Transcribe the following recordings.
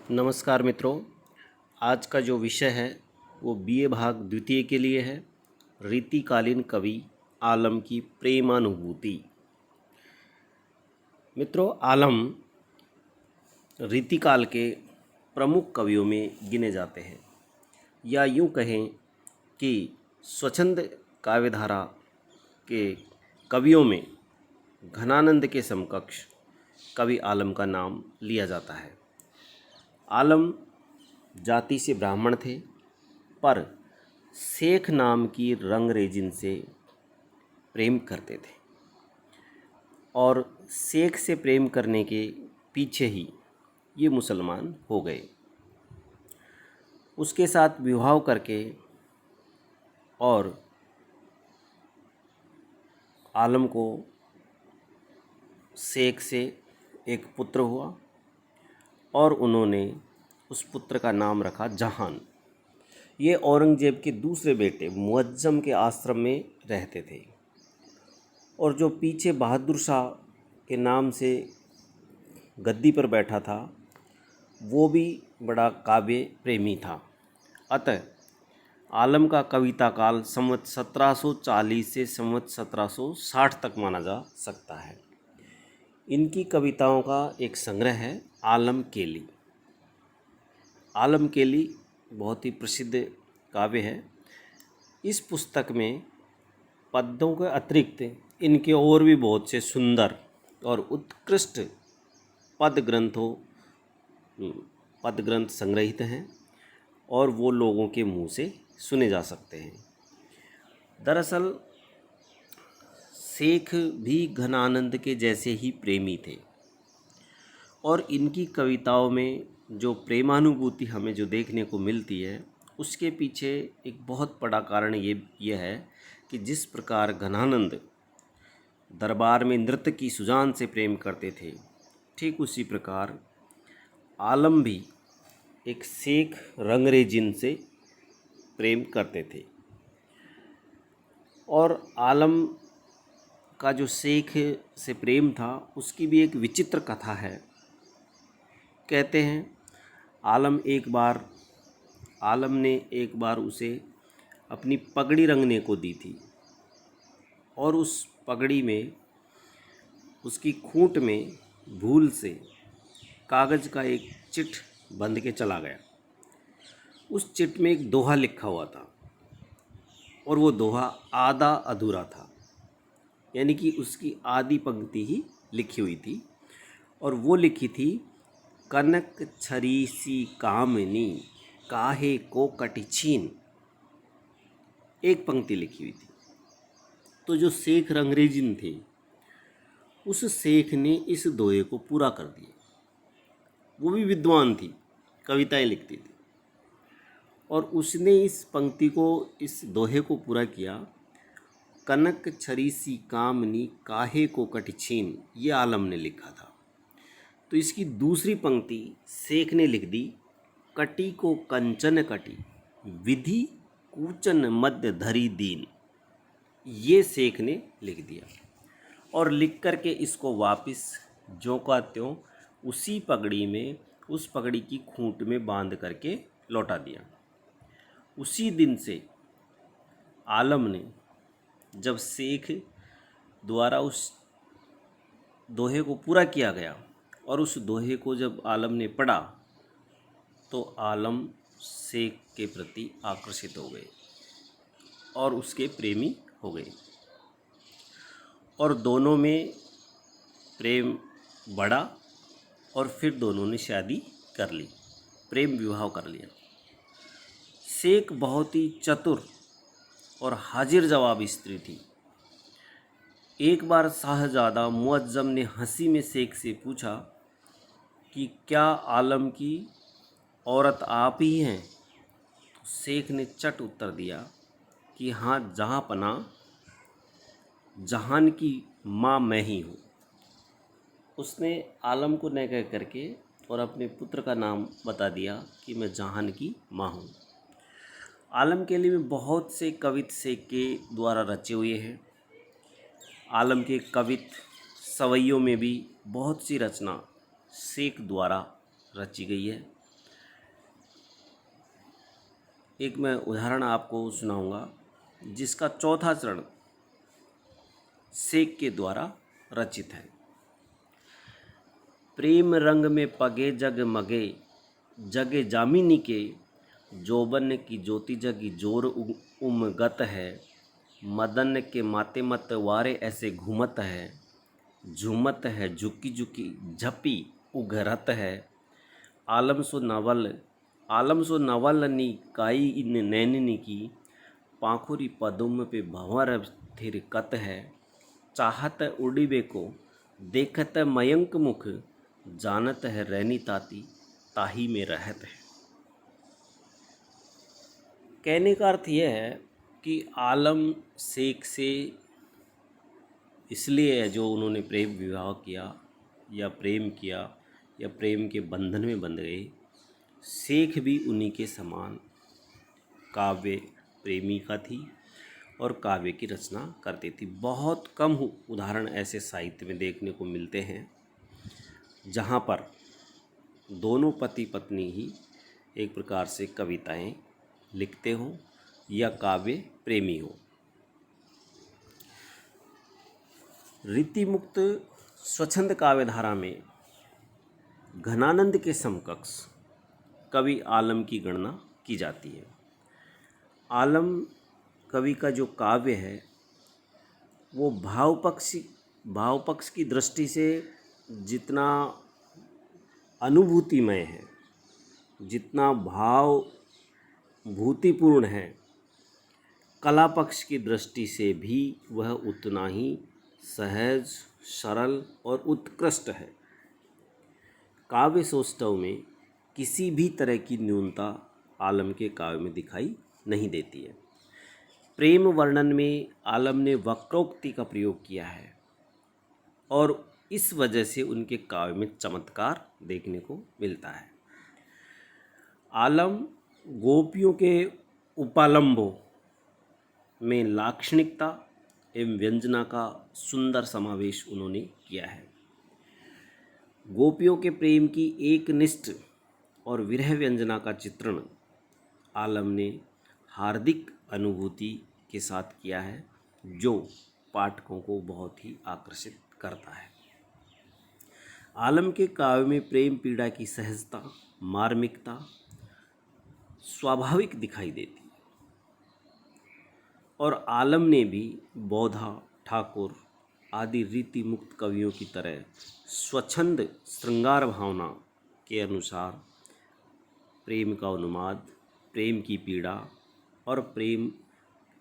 नमस्कार मित्रों। आज का जो विषय है वो बीए भाग द्वितीय के लिए है। रीतिकालीन कवि आलम की प्रेमानुभूति। मित्रों, आलम रीतिकाल के प्रमुख कवियों में गिने जाते हैं, या यूं कहें कि स्वच्छंद काव्यधारा के कवियों में घनानंद के समकक्ष कवि आलम का नाम लिया जाता है। आलम जाति से ब्राह्मण थे, पर शेख नाम की रंगरेजिन से प्रेम करते थे और शेख से प्रेम करने के पीछे ही ये मुसलमान हो गए। उसके साथ विवाह करके और आलम को शेख से एक पुत्र हुआ और उन्होंने उस पुत्र का नाम रखा जहान। ये औरंगजेब के दूसरे बेटे मुअज्जम के आश्रम में रहते थे और जो पीछे बहादुर शाह के नाम से गद्दी पर बैठा था वो भी बड़ा काव्य प्रेमी था। अतः आलम का कविता काल संवत 1740 से संवत 1760 तक माना जा सकता है। इनकी कविताओं का एक संग्रह है आलम केली। आलम केली बहुत ही प्रसिद्ध काव्य है। इस पुस्तक में पद्यों के अतिरिक्त इनके और भी बहुत से सुंदर और उत्कृष्ट पद ग्रंथ संग्रहित हैं और वो लोगों के मुंह से सुने जा सकते हैं। दरअसल शेख भी घनानंद के जैसे ही प्रेमी थे और इनकी कविताओं में जो प्रेमानुभूति हमें जो देखने को मिलती है उसके पीछे एक बहुत बड़ा कारण ये है कि जिस प्रकार घनानंद दरबार में नृत्य की सुजान से प्रेम करते थे, ठीक उसी प्रकार आलम भी एक शेख रंगरेजिन से प्रेम करते थे। और आलम का जो शेख से प्रेम था उसकी भी एक विचित्र कथा है। कहते हैं आलम ने एक बार उसे अपनी पगड़ी रंगने को दी थी और उस पगड़ी में उसकी खूंट में भूल से कागज़ का एक चिट बंध के चला गया। उस चिट में एक दोहा लिखा हुआ था और वो दोहा आधा अधूरा था, यानी कि उसकी आधी पंक्ति ही लिखी हुई थी और वो लिखी थी, कनक छरीसी कामनी काहे को कटी छीन। एक पंक्ति लिखी हुई थी। तो जो शेख रंगरेजिन थे उस शेख ने इस दोहे को पूरा कर दिया। वो भी विद्वान थी, कविताएं लिखती थी और उसने इस दोहे को पूरा किया। कनक छरीसी कामनी काहे को कटी छीन, ये आलम ने लिखा था। तो इसकी दूसरी पंक्ति शेख ने लिख दी, कटी को कंचन कटी विधि कूचन मध्य धरी दीन। ये शेख ने लिख दिया और लिख करके इसको वापस ज्यों का त्यों उसी पगड़ी में उस पगड़ी की खूंट में बांध करके लौटा दिया। उसी दिन से आलम ने, जब शेख द्वारा उस दोहे को पूरा किया गया और उस दोहे को जब आलम ने पढ़ा तो आलम शेख के प्रति आकर्षित हो गए और उसके प्रेमी हो गए और दोनों में प्रेम बढ़ा और फिर दोनों ने शादी कर ली, प्रेम विवाह कर लिया। शेख बहुत ही चतुर और हाजिर जवाब स्त्री थी। एक बार शाहजादा मुअज्जम ने हंसी में शेख से पूछा कि क्या आलम की औरत आप ही हैं? तो शेख ने चट उत्तर दिया कि हाँ जहाँ पना, जहान की माँ मैं ही हूँ। उसने आलम को न कह करके और अपने पुत्र का नाम बता दिया कि मैं जहान की माँ हूँ। आलम के लिए बहुत से कवित शेख के द्वारा रचे हुए हैं। आलम के कवित सवैयों में भी बहुत सी रचना शेख द्वारा रची गई है। एक मैं उदाहरण आपको सुनाऊंगा जिसका चौथा चरण सेक के द्वारा रचित है। प्रेम रंग में पगे जग मगे, जगे जामिनी के, जोबन की ज्योति जगी जोर उमगत है। मदन के माते मत वारे ऐसे घूमत है, झूमत है झुकी झुकी झपी उघरत है। आलम सो नवल नी काई इन नैननी की, पाखुरी पदुम पे भंवर थिरकत है। चाहत उड़ीबे को देखत मयंक मुख, जानत है रैनी ताती ताही में रहत है। कहने का अर्थ यह है कि आलम शेख से इसलिए है जो उन्होंने प्रेम विवाह किया या प्रेम किया या प्रेम के बंधन में बंध गए। शेख भी उन्हीं के समान काव्य प्रेमी का थी और काव्य की रचना करती थी। बहुत कम उदाहरण ऐसे साहित्य में देखने को मिलते हैं जहाँ पर दोनों पति पत्नी ही एक प्रकार से कविताएं लिखते हों या काव्य प्रेमी हो। रीतिमुक्त स्वच्छंद काव्यधारा में घनानंद के समकक्ष कवि आलम की गणना की जाती है। आलम कवि का जो काव्य है वो भावपक्ष की दृष्टि से जितना अनुभूतिमय है, जितना भावभूतिपूर्ण है, कला पक्ष की दृष्टि से भी वह उतना ही सहज, सरल और उत्कृष्ट है। काव्य सौष्ठव में किसी भी तरह की न्यूनता आलम के काव्य में दिखाई नहीं देती है। प्रेम वर्णन में आलम ने वक्रोक्ति का प्रयोग किया है और इस वजह से उनके काव्य में चमत्कार देखने को मिलता है। आलम गोपियों के उपालंबों में लाक्षणिकता एवं व्यंजना का सुंदर समावेश उन्होंने किया है। गोपियों के प्रेम की एकनिष्ठ और विरह व्यंजना का चित्रण आलम ने हार्दिक अनुभूति के साथ किया है, जो पाठकों को बहुत ही आकर्षित करता है। आलम के काव्य में प्रेम पीड़ा की सहजता, मार्मिकता स्वाभाविक दिखाई देती है और आलम ने भी बौधा, ठाकुर आदि रीति मुक्त कवियों की तरह स्वच्छंद श्रृंगार भावना के अनुसार प्रेम का उन्माद, प्रेम की पीड़ा और प्रेम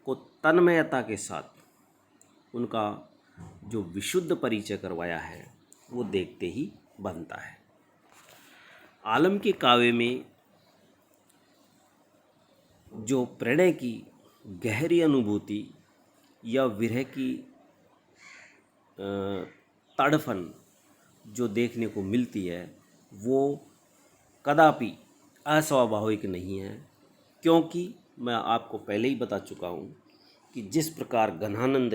को तन्मयता के साथ उनका जो विशुद्ध परिचय करवाया है वो देखते ही बनता है। आलम के काव्य में जो प्रणय की गहरी अनुभूति या विरह की तड़फन जो देखने को मिलती है वो कदापि अस्वाभाविक नहीं है, क्योंकि मैं आपको पहले ही बता चुका हूँ कि जिस प्रकार घनानंद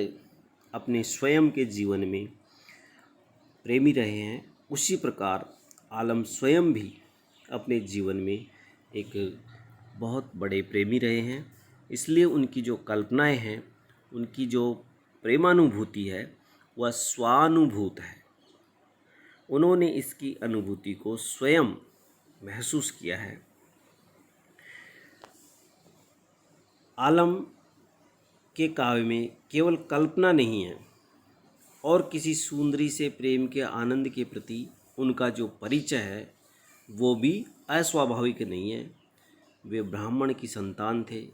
अपने स्वयं के जीवन में प्रेमी रहे हैं, उसी प्रकार आलम स्वयं भी अपने जीवन में एक बहुत बड़े प्रेमी रहे हैं। इसलिए उनकी जो कल्पनाएं हैं, उनकी जो प्रेमानुभूति है वह स्वानुभूत है। उन्होंने इसकी अनुभूति को स्वयं महसूस किया है। आलम के काव्य में केवल कल्पना नहीं है और किसी सुंदरी से प्रेम के आनंद के प्रति उनका जो परिचय है वो भी अस्वाभाविक नहीं है। वे ब्राह्मण की संतान थे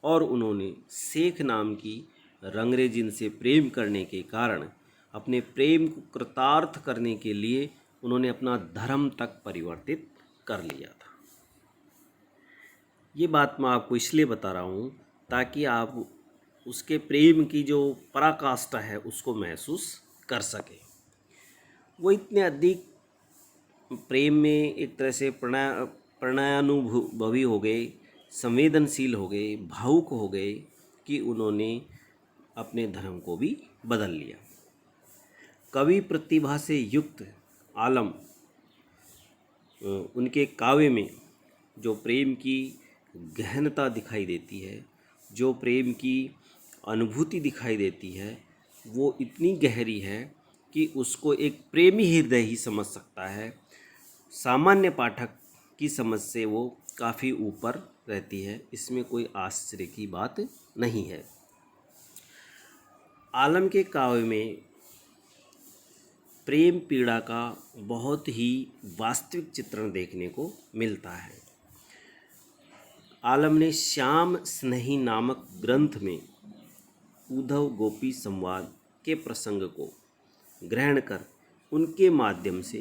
और उन्होंने शेख नाम की रंगरेजिन से प्रेम करने के कारण अपने प्रेम को कृतार्थ करने के लिए उन्होंने अपना धर्म तक परिवर्तित कर लिया था। ये बात मैं आपको इसलिए बता रहा हूँ ताकि आप उसके प्रेम की जो पराकाष्ठा है उसको महसूस कर सकें। वो इतने अधिक प्रेम में एक तरह से प्रणयानुभवी हो गए, संवेदनशील हो गए, भावुक हो गए कि उन्होंने अपने धर्म को भी बदल लिया। कवि प्रतिभा से युक्त आलम उनके काव्य में जो प्रेम की गहनता दिखाई देती है, जो प्रेम की अनुभूति दिखाई देती है, वो इतनी गहरी है कि उसको एक प्रेमी हृदय ही समझ सकता है। सामान्य पाठक की समझ से वो काफ़ी ऊपर रहती है, इसमें कोई आश्चर्य की बात नहीं है। आलम के काव्य में प्रेम पीड़ा का बहुत ही वास्तविक चित्रण देखने को मिलता है। आलम ने श्याम स्नेही नामक ग्रंथ में उद्धव गोपी संवाद के प्रसंग को ग्रहण कर उनके माध्यम से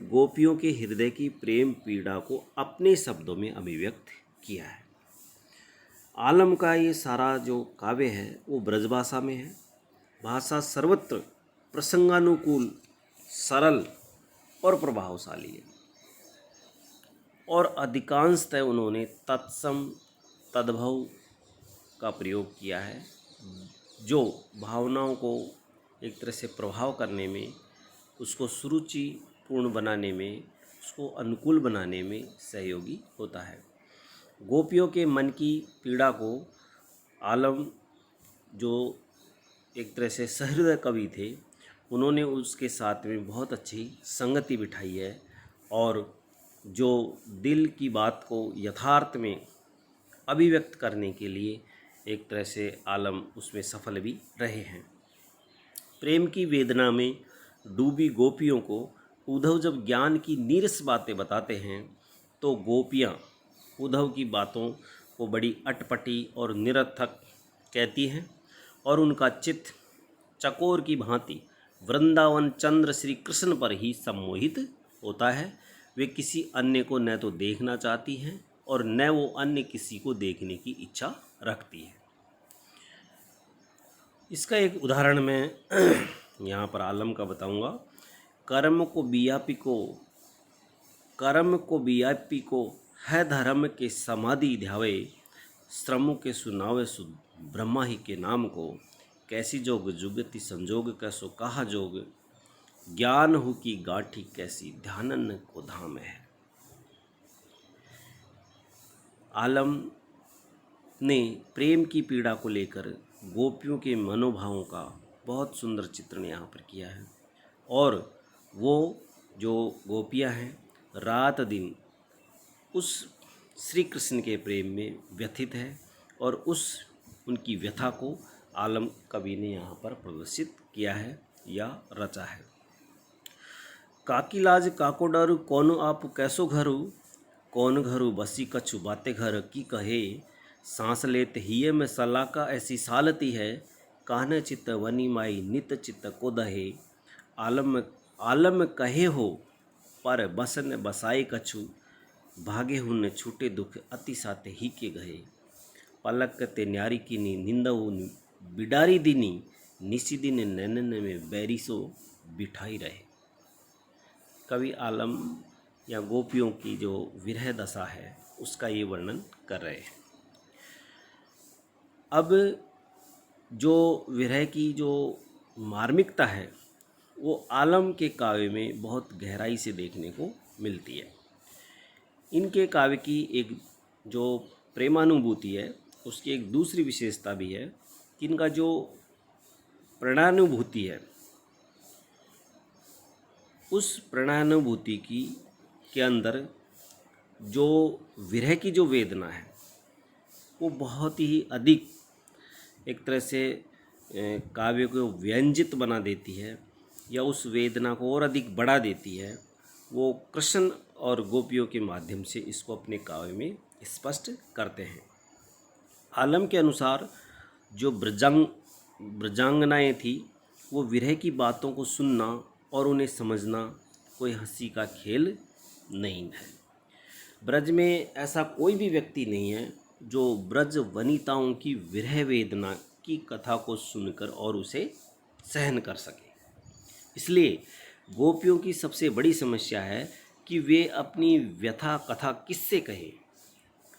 गोपियों के हृदय की प्रेम पीड़ा को अपने शब्दों में अभिव्यक्त किया है। आलम का ये सारा जो काव्य है वो ब्रजभाषा में है। भाषा सर्वत्र प्रसंगानुकूल, सरल और प्रभावशाली है, और अधिकांशतः उन्होंने तत्सम तद्भव का प्रयोग किया है, जो भावनाओं को एक तरह से प्रभाव करने में, उसको सुरुचिपूर्ण बनाने में, उसको अनुकूल बनाने में सहयोगी होता है। गोपियों के मन की पीड़ा को आलम, जो एक तरह से सहृदय कवि थे, उन्होंने उसके साथ में बहुत अच्छी संगति बिठाई है, और जो दिल की बात को यथार्थ में अभिव्यक्त करने के लिए एक तरह से आलम उसमें सफल भी रहे हैं। प्रेम की वेदना में डूबी गोपियों को उद्धव जब ज्ञान की नीरस बातें बताते हैं, तो गोपियाँ उद्धव की बातों को बड़ी अटपटी और निरर्थक कहती हैं, और उनका चित्त चकोर की भांति वृंदावन चंद्र श्री कृष्ण पर ही सम्मोहित होता है। वे किसी अन्य को न तो देखना चाहती हैं और न वो अन्य किसी को देखने की इच्छा रखती है। इसका एक उदाहरण मैं यहाँ पर आलम का बताऊँगा। कर्म को बियापी को है धर्म के समाधि ध्यावे, श्रमों के सुनावे सुध ब्रह्मा ही के नाम को, कैसी जोग जुगति संजोग कैसो कहा जोग, ज्ञान हो की गाठी कैसी ध्यानन को धाम है। आलम ने प्रेम की पीड़ा को लेकर गोपियों के मनोभावों का बहुत सुंदर चित्रण यहाँ पर किया है, और वो जो गोपियाँ हैं रात दिन उस श्री कृष्ण के प्रेम में व्यथित है, और उनकी व्यथा को आलम कवि ने यहाँ पर प्रदर्शित किया है या रचा है। काकी लाज काको डरू कौन आप कैसो घरू, कौन घरू बसी कछु बाते घर की कहे, सांस लेते हिये में सलाका ऐसी सालती है, कान्ह चित्त वनी माई नित चित्त को दहे, आलम कहे हो पर बसन बसाए कछु, भागे हुन छूटे दुख अति साते ही के गहे, पलक ते न्यारी की निंदऊ बिडारी दिनी, निसी दिन नैनन में बैरिसो बिठाई रहे। कवि आलम या गोपियों की जो विरह दशा है उसका ये वर्णन कर रहे हैं। अब जो विरह की जो मार्मिकता है वो आलम के काव्य में बहुत गहराई से देखने को मिलती है। इनके काव्य की एक जो प्रेमानुभूति है उसकी एक दूसरी विशेषता भी है कि इनका जो प्रणयानुभूति है, उस प्रणयानुभूति के अंदर जो विरह की जो वेदना है वो बहुत ही अधिक एक तरह से काव्य को व्यंजित बना देती है, या उस वेदना को और अधिक बढ़ा देती है। वो कृष्ण और गोपियों के माध्यम से इसको अपने काव्य में स्पष्ट करते हैं। आलम के अनुसार जो ब्रजांगनाएँ थी वो विरह की बातों को सुनना और उन्हें समझना कोई हंसी का खेल नहीं है। ब्रज में ऐसा कोई भी व्यक्ति नहीं है जो ब्रज वनिताओं की विरह वेदना की कथा को सुनकर और उसे सहन कर सके। इसलिए गोपियों की सबसे बड़ी समस्या है कि वे अपनी व्यथा कथा किससे कहें,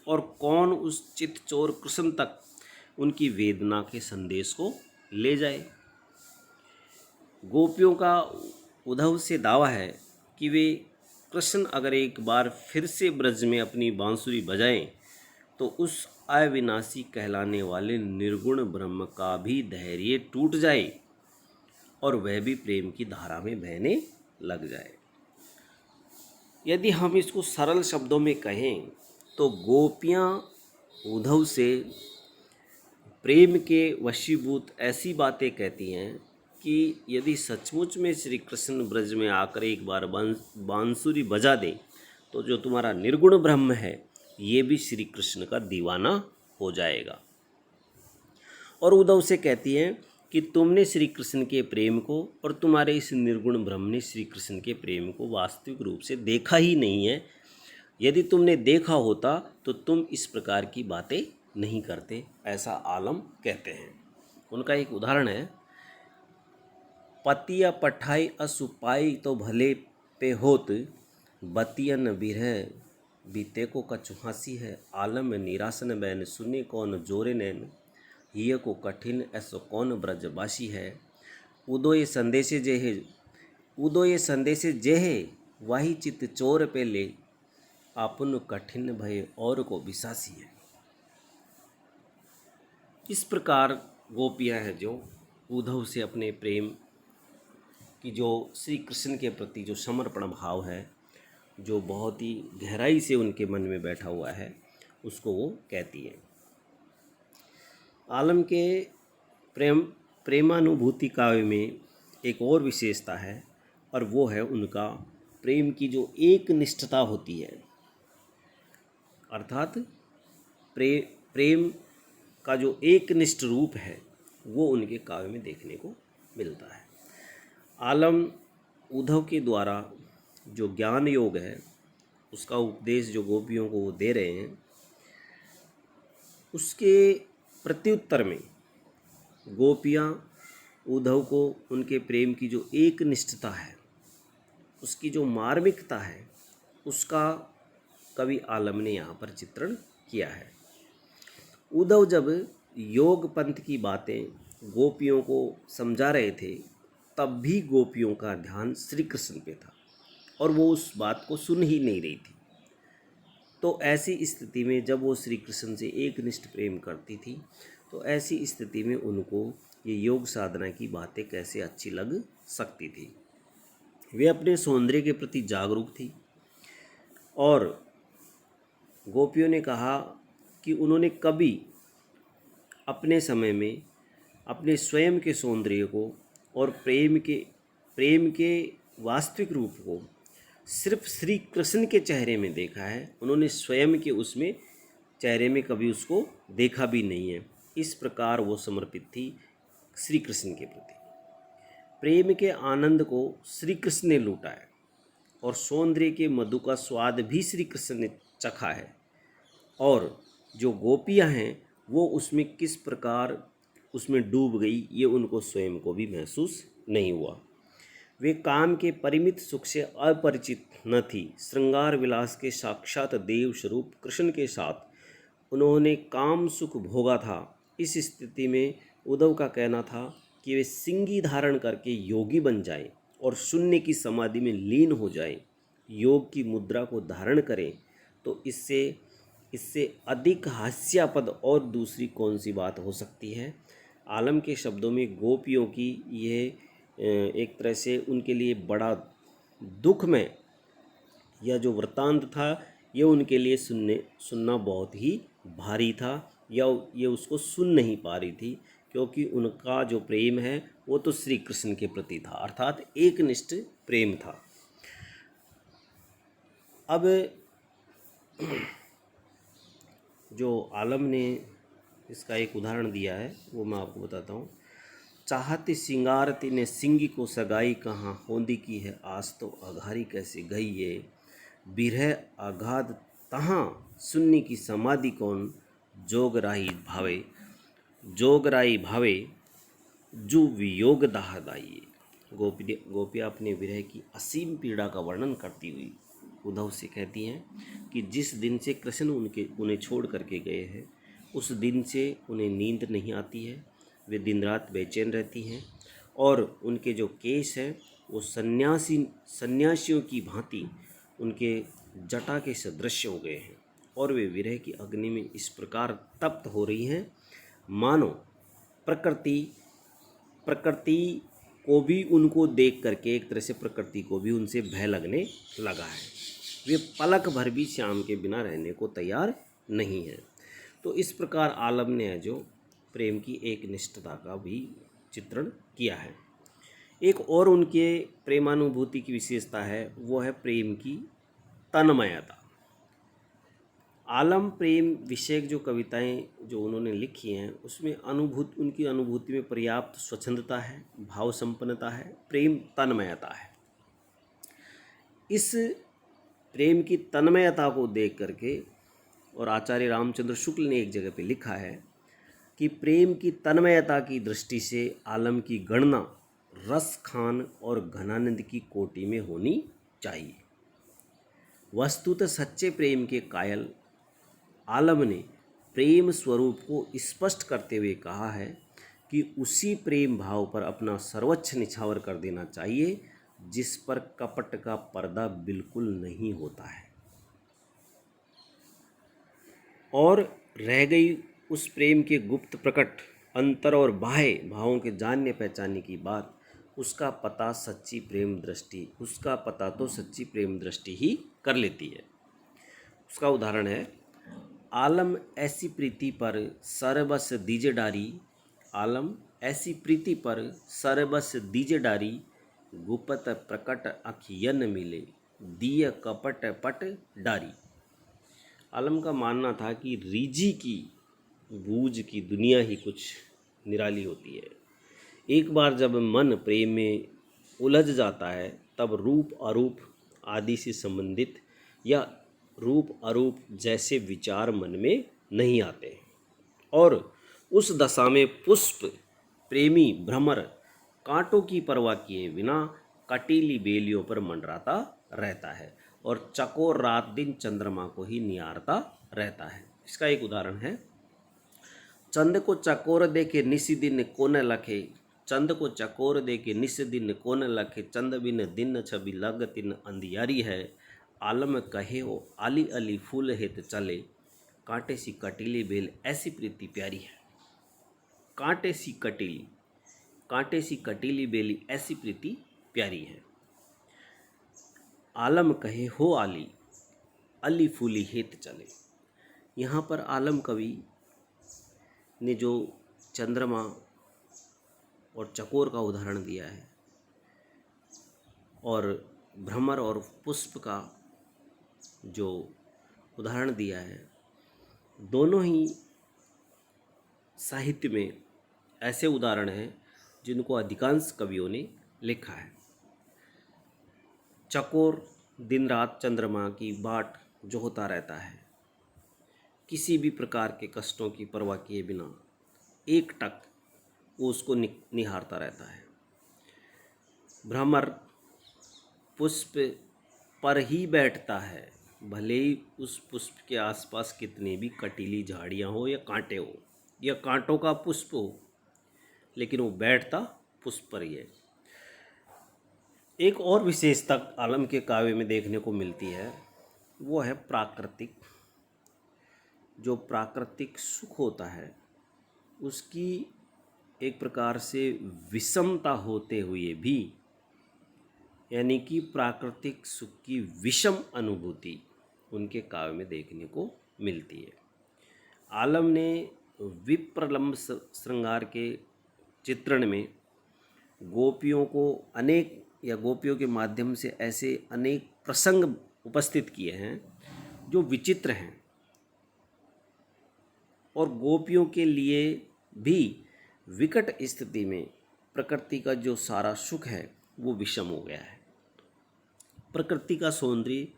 और कौन उस चित्तचोर कृष्ण तक उनकी वेदना के संदेश को ले जाए। गोपियों का उद्धव से दावा है कि वे कृष्ण अगर एक बार फिर से ब्रज में अपनी बांसुरी बजाएं तो उस अविनाशी कहलाने वाले निर्गुण ब्रह्म का भी धैर्य टूट जाए और वह भी प्रेम की धारा में बहने लग जाए। यदि हम इसको सरल शब्दों में कहें तो गोपियाँ उद्धव से प्रेम के वशीभूत ऐसी बातें कहती हैं कि यदि सचमुच में श्री कृष्ण ब्रज में आकर एक बार बांसुरी बजा दे तो जो तुम्हारा निर्गुण ब्रह्म है ये भी श्री कृष्ण का दीवाना हो जाएगा। और उद्धव से कहती हैं कि तुमने श्री कृष्ण के प्रेम को और तुम्हारे इस निर्गुण ब्रह्म ने श्री कृष्ण के प्रेम को वास्तविक रूप से देखा ही नहीं है। यदि तुमने देखा होता तो तुम इस प्रकार की बातें नहीं करते, ऐसा आलम कहते हैं। उनका एक उदाहरण है, पतिया पठाई असुपाई तो भले पे होत, बतियन बिरह बीते को कछु हंसी है, आलम निरासन बैन सुने कौन जोरे नैन, हिय को कठिन ऐसो कौन ब्रजवासी है, उदोय संदेशे जेहे वाही चित चोर पे ले, आपन कठिन भय और को विसासी है। इस प्रकार गोपियाँ हैं जो उद्धव से अपने प्रेम की जो श्री कृष्ण के प्रति जो समर्पण भाव है, जो बहुत ही गहराई से उनके मन में बैठा हुआ है, उसको वो कहती है। आलम के प्रेमानुभूति काव्य में एक और विशेषता है और वो है उनका प्रेम की जो एक निष्ठता होती है, अर्थात प्रेम का जो एक निष्ठ रूप है वो उनके काव्य में देखने को मिलता है। आलम उद्धव के द्वारा जो ज्ञान योग है उसका उपदेश जो गोपियों को वो दे रहे हैं, उसके प्रत्युत्तर में गोपियाँ उद्धव को उनके प्रेम की जो एक निष्ठता है, उसकी जो मार्मिकता है, उसका कवि आलम ने यहाँ पर चित्रण किया है। उद्धव जब योग पंथ की बातें गोपियों को समझा रहे थे तब भी गोपियों का ध्यान श्री कृष्ण पे था और वो उस बात को सुन ही नहीं रही थी। तो ऐसी स्थिति में जब वो श्री कृष्ण से एक निष्ठ प्रेम करती थी तो ऐसी स्थिति में उनको ये योग साधना की बातें कैसे अच्छी लग सकती थी। वे अपने सौंदर्य के प्रति जागरूक थी और गोपियों ने कहा कि उन्होंने कभी अपने समय में अपने स्वयं के सौंदर्य को और प्रेम के वास्तविक रूप को सिर्फ श्री कृष्ण के चेहरे में देखा है, उन्होंने स्वयं के उसमें चेहरे में कभी उसको देखा भी नहीं है। इस प्रकार वो समर्पित थी श्री कृष्ण के प्रति। प्रेम के आनंद को श्री कृष्ण ने लूटा है और सौंदर्य के मधु का स्वाद भी श्री कृष्ण ने चखा है और जो गोपियां हैं वो उसमें किस प्रकार उसमें डूब गई ये उनको स्वयं को भी महसूस नहीं हुआ। वे काम के परिमित सुख से अपरिचित न थी। श्रृंगार विलास के साक्षात देव स्वरूप कृष्ण के साथ उन्होंने काम सुख भोगा था। इस स्थिति में उद्धव का कहना था कि वे सिंगी धारण करके योगी बन जाएं और शून्य की समाधि में लीन हो जाएं, योग की मुद्रा को धारण करें, तो इससे अधिक हास्यास्पद और दूसरी कौन सी बात हो सकती है। आलम के शब्दों में गोपियों की ये एक तरह से उनके लिए बड़ा दुख में यह जो वृत्तांत था ये उनके लिए सुनना बहुत ही भारी था, या ये उसको सुन नहीं पा रही थी क्योंकि उनका जो प्रेम है वो तो श्री कृष्ण के प्रति था, अर्थात एकनिष्ठ प्रेम था। अब जो आलम ने इसका एक उदाहरण दिया है वो मैं आपको बताता हूँ। चाहती सिंगारती ने सिंगी को सगाई कहाँ, होंदी की है आस तो अघारी कैसे गई ये, बिरह आघात तहाँ सुन्नी की समाधि कौन, जोगराई भावे जू वियोग दाहदाई। गोपियाँ अपने विरह की असीम पीड़ा का वर्णन करती हुई उद्धव से कहती हैं कि जिस दिन से कृष्ण उन्हें छोड़ करके गए हैं उस दिन से उन्हें नींद नहीं आती है, वे दिन रात बेचैन रहती हैं और उनके जो केश हैं वो सन्यासियों की भांति उनके जटा के सदृश हो गए हैं और वे विरह की अग्नि में इस प्रकार तप्त हो रही हैं मानो प्रकृति प्रकृति को भी उनको देख करके एक तरह से प्रकृति को भी उनसे भय लगने लगा है। वे पलक भर भी श्याम के बिना रहने को तैयार नहीं है। तो इस प्रकार आलम ने जो प्रेम की एक निष्ठता का भी चित्रण किया है। एक और उनके प्रेमानुभूति की विशेषता है, वो है प्रेम की तन्मयता। आलम प्रेम विषयक जो कविताएं जो उन्होंने लिखी हैं उसमें उनकी अनुभूति में पर्याप्त स्वच्छंदता है, भाव संपन्नता है, प्रेम तन्मयता है। इस प्रेम की तन्मयता को देख करके और आचार्य रामचंद्र शुक्ल ने एक जगह पे लिखा है कि प्रेम की तन्मयता की दृष्टि से आलम की गणना रस खान और घनानंद की कोटि में होनी चाहिए। वस्तुतः सच्चे प्रेम के कायल आलम ने प्रेम स्वरूप को स्पष्ट करते हुए कहा है कि उसी प्रेम भाव पर अपना सर्वोच्च निछावर कर देना चाहिए जिस पर कपट का पर्दा बिल्कुल नहीं होता है। और रह गई उस प्रेम के गुप्त प्रकट अंतर और बाह्य भावों के जानने पहचानने की बात, उसका पता तो सच्ची प्रेम दृष्टि ही कर लेती है। उसका उदाहरण है, आलम ऐसी प्रीति पर सरबस दीजे डारी, आलम ऐसी प्रीति पर सरबस दीजे डारी, गुपत प्रकट अखियन मिले, दिय कपट पट डारी। आलम का मानना था कि रीझी की बूझ की दुनिया ही कुछ निराली होती है। एक बार जब मन प्रेम में उलझ जाता है तब रूप अरूप आदि से संबंधित या रूप अरूप जैसे विचार मन में नहीं आते और उस दशा में पुष्प प्रेमी भ्रमर कांटों की परवाह किए बिना कटीली बेलियों पर मंडराता रहता है और चकोर रात दिन चंद्रमा को ही निहारता रहता है। इसका एक उदाहरण है, चंद को चकोर देखे निस दिन कोन लखे, चंद को चकोर देखे निस दिन कोन लखे, चंद बिन दिन छवि लगतिन अंधियारी है, आलम कहे हो आली अली फूल हेत चले, कांटे सी कटीली बेल ऐसी प्रीति प्यारी है। कांटे सी कटीली बेली ऐसी प्रीति प्यारी है। आलम कहे हो आली अली फूली हेत चले। यहाँ पर आलम कवि ने जो चंद्रमा और चकोर का उदाहरण दिया है और भ्रमर और पुष्प का जो उदाहरण दिया है, दोनों ही साहित्य में ऐसे उदाहरण हैं जिनको अधिकांश कवियों ने लिखा है। चकोर दिन रात चंद्रमा की बाट जो होता रहता है, किसी भी प्रकार के कष्टों की परवाह किए बिना एक टक वो उसको निहारता रहता है। भ्रमर पुष्प पर ही बैठता है, भले ही उस पुष्प के आसपास कितने भी कटीली झाड़ियाँ हो या कांटे हो या कांटों का पुष्प हो, लेकिन वो बैठता पुष्प पर ही है। एक और विशेषता आलम के काव्य में देखने को मिलती है, वो है प्राकृतिक। जो प्राकृतिक सुख होता है उसकी एक प्रकार से विषमता होते हुए भी, यानी कि प्राकृतिक सुख की विषम अनुभूति उनके काव्य में देखने को मिलती है। आलम ने विप्रलंब श्रृंगार के चित्रण में गोपियों के माध्यम से ऐसे अनेक प्रसंग उपस्थित किए हैं जो विचित्र हैं और गोपियों के लिए भी विकट स्थिति में प्रकृति का जो सारा सुख है वो विषम हो गया है। प्रकृति का सौंदर्य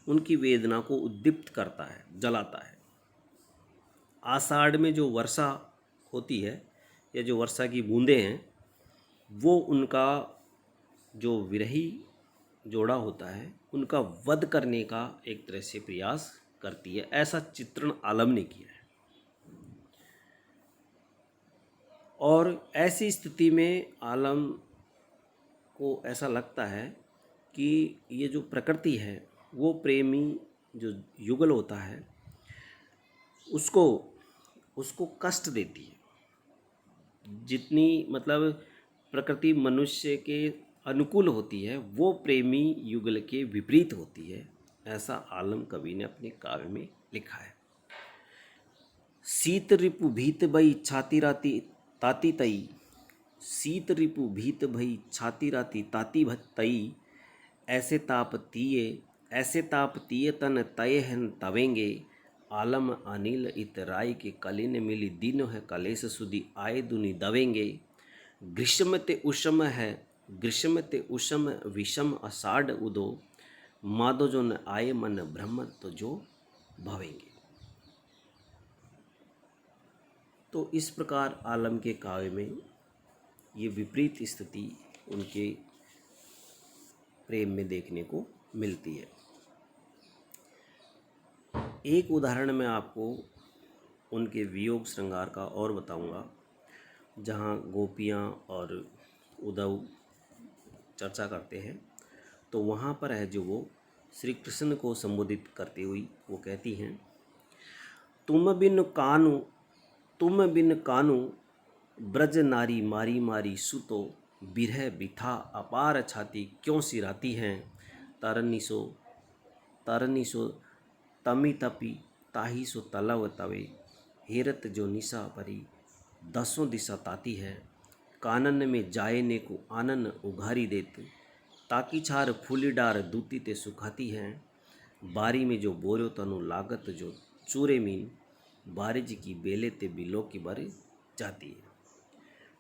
उनकी वेदना को उद्दीप्त करता है, जलाता है। आषाढ़ में जो वर्षा होती है या जो वर्षा की बूंदें हैं, वो उनका जो विरही जोड़ा होता है उनका वध करने का एक तरह से प्रयास करती है। ऐसा चित्रण आलम ने किया है। और ऐसी स्थिति में आलम को ऐसा लगता है कि ये जो प्रकृति है वो प्रेमी जो युगल होता है उसको उसको कष्ट देती है। जितनी मतलब प्रकृति मनुष्य के अनुकूल होती है वो प्रेमी युगल के विपरीत होती है, ऐसा आलम कवि ने अपने काव्य में लिखा है। शीत रिपु भीत भई छाती राती ताती तई, शीत रिपु भीत भई छाती राती ताती तई, ऐसे ताप तीये तन तय हन तवेंगे, आलम अनिल इत राय के कलिन मिली दिन है कलेश सुधी आए दुनि दवेंगे, ग्रीष्म ते उषम विषम अषाढ़ उदो, मादो जो न आए मन ब्रह्म तो जो भवेंगे। तो इस प्रकार आलम के काव्य में ये विपरीत स्थिति उनके प्रेम में देखने को मिलती है। एक उदाहरण मैं आपको उनके वियोग श्रृंगार का और बताऊंगा, जहाँ गोपियाँ और उद्धव चर्चा करते हैं। तो वहाँ पर है जो वो श्री कृष्ण को संबोधित करती हुई वो कहती हैं, तुम बिन कानु ब्रज नारी मारी मारी सुतो, बिरह बिथा अपार छाती क्यों सिराती हैं, तरनी सो तमी तपी ताही सो तलव तवे, हेरत जो निशा परी दसों दिशा ताती है, कानन में जाए ने को आनन उघारी देत, ताकि छार फूली डार दूती ते सुखाती हैं, बारी में जो बोरो तनु लागत जो चूरे मीन, बारिज की बेले ते बिलो की बर जाती है।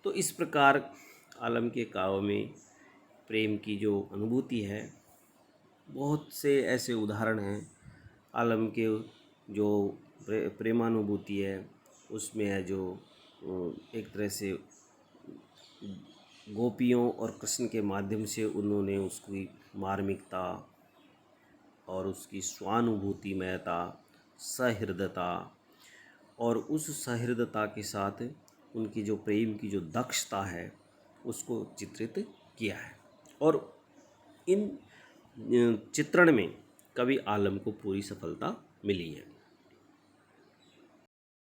तो इस प्रकार आलम के काव्य में प्रेम की जो अनुभूति है, बहुत से ऐसे उदाहरण हैं। आलम के जो प्रेमानुभूति है उसमें है जो एक तरह से गोपियों और कृष्ण के माध्यम से उन्होंने उसकी मार्मिकता और उसकी स्वानुभूतिमयता, सहृदयता और उस सहृदयता के साथ उनकी जो प्रेम की जो दक्षता है उसको चित्रित किया है। और इन चित्रण में कवि आलम को पूरी सफलता मिली है।